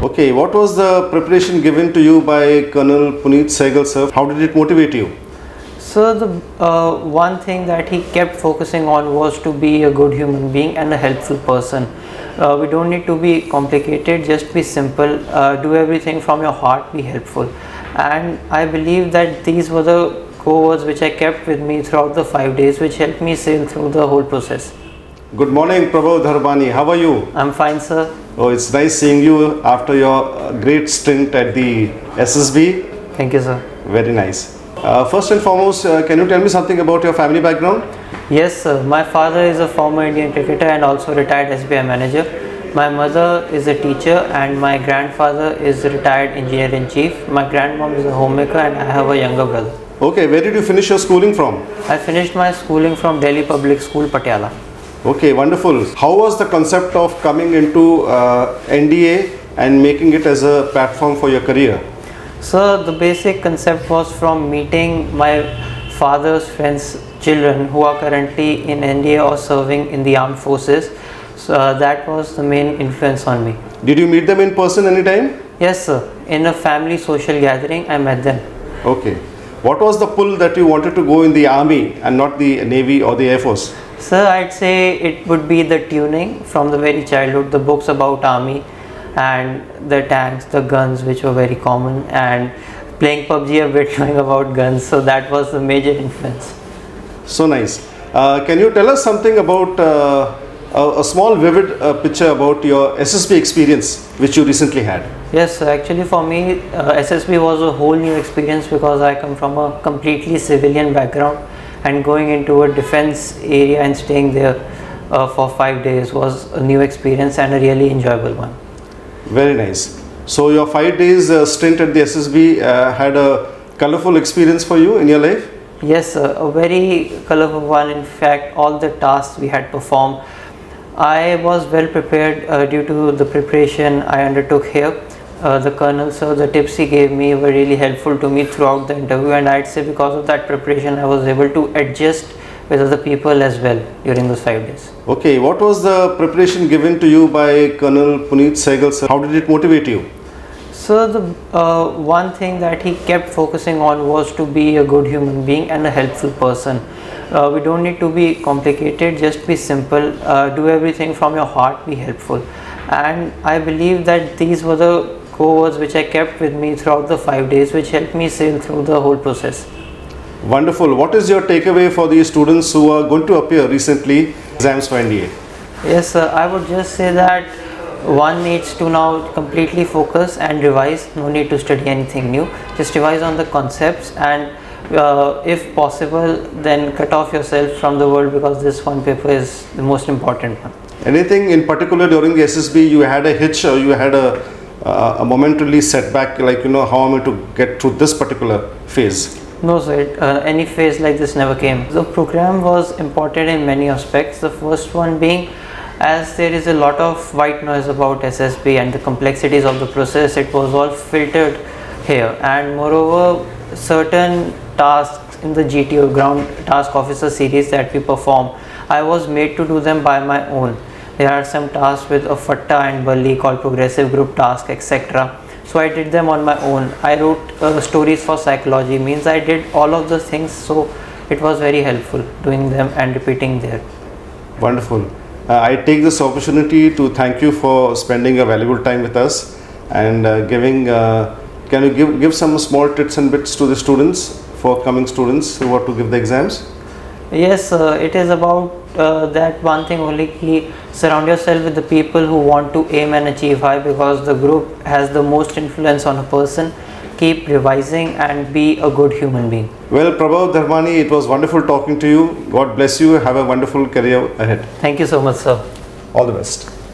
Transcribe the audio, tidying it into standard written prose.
Okay, what was the preparation given to you by Colonel Puneet Sehgal sir? How did it motivate you? So the one thing that he kept focusing on was to be a good human being and a helpful person. We don't need to be complicated, just be simple, do everything from your heart, be helpful. And I believe that these were the core words which I kept with me throughout the 5 days, which helped me sail through the whole process. Good morning, Prabhu Dharbani. How are you? I'm fine, sir. Oh, it's nice seeing you after your great stint at the SSB. Thank you, sir. Very nice. First and foremost, can you tell me something about your family background? Yes, sir. My father is a former Indian cricketer and also retired SBI manager. My mother is a teacher and my grandfather is a retired engineer-in-chief. My grandmom is a homemaker and I have a younger brother. Okay, where did you finish your schooling from? I finished my schooling from Delhi Public School, Patiala. Okay, wonderful. How was the concept of coming into NDA and making it as a platform for your career? So the basic concept was from meeting my father's friends' children who are currently in NDA or serving in the armed forces. So that was the main influence on me. Did you meet them in person anytime? Yes, sir. In a family social gathering, I met them. Okay. What was the pull that you wanted to go in the army and not the Navy or the Air Force? Sir, I'd say it would be the tuning from the very childhood, the books about army and the tanks, the guns which were very common, and playing PUBG a bit, knowing about guns. So that was the major influence. So nice. Can you tell us something about a small vivid picture about your SSB experience which you recently had? Yes, so actually for me SSB was a whole new experience because I come from a completely civilian background, and going into a defense area and staying there for 5 days was a new experience and a really enjoyable one. Very nice. So your 5 days stint at the SSB had a colorful experience for you in your life? Yes, a very colorful one. In fact, all the tasks we had performed, I was well prepared due to the preparation I undertook here. The colonel sir, the tips he gave me were really helpful to me throughout the interview, and I'd say because of that preparation I was able to adjust with other people as well during those 5 days. Okay, what was the preparation given to you by Colonel Puneet Sehgal sir? How did it motivate you? So the one thing that he kept focusing on was to be a good human being and a helpful person. We don't need to be complicated, just be simple, do everything from your heart, be helpful. And I believe that these were the core words which I kept with me throughout the 5 days, which helped me sail through the whole process. Wonderful. What is your takeaway for the students who are going to appear recently exams for NDA? Yes, sir. I would just say that one needs to now completely focus and revise. No need to study anything new. Just revise on the concepts, and if possible then cut off yourself from the world, because this one paper is the most important one. Anything in particular during the SSB you had a hitch, or you had a momentarily setback, like, how am I to get through this particular phase? No, sir. Any phase like this never came. The program was important in many aspects. The first one being, as there is a lot of white noise about SSB and the complexities of the process, it was all filtered here. And moreover, certain tasks in the GTO, ground task officer series that we perform, I was made to do them by my own. There are some tasks with a Fatta and Balli called progressive group task, etc. So I did them on my own. I wrote stories for psychology, means I did all of the things, so it was very helpful doing them and repeating there. Wonderful. I take this opportunity to thank you for spending a valuable time with us and can you give some small tips and bits to the students, for coming students who are to give the exams? Yes, it is about that one thing only, surround yourself with the people who want to aim and achieve high, because the group has the most influence on a person. Keep revising and be a good human being. Well, Prabhu Dharbani, it was wonderful talking to you. God bless you. Have a wonderful career ahead. Thank you so much, sir. All the best.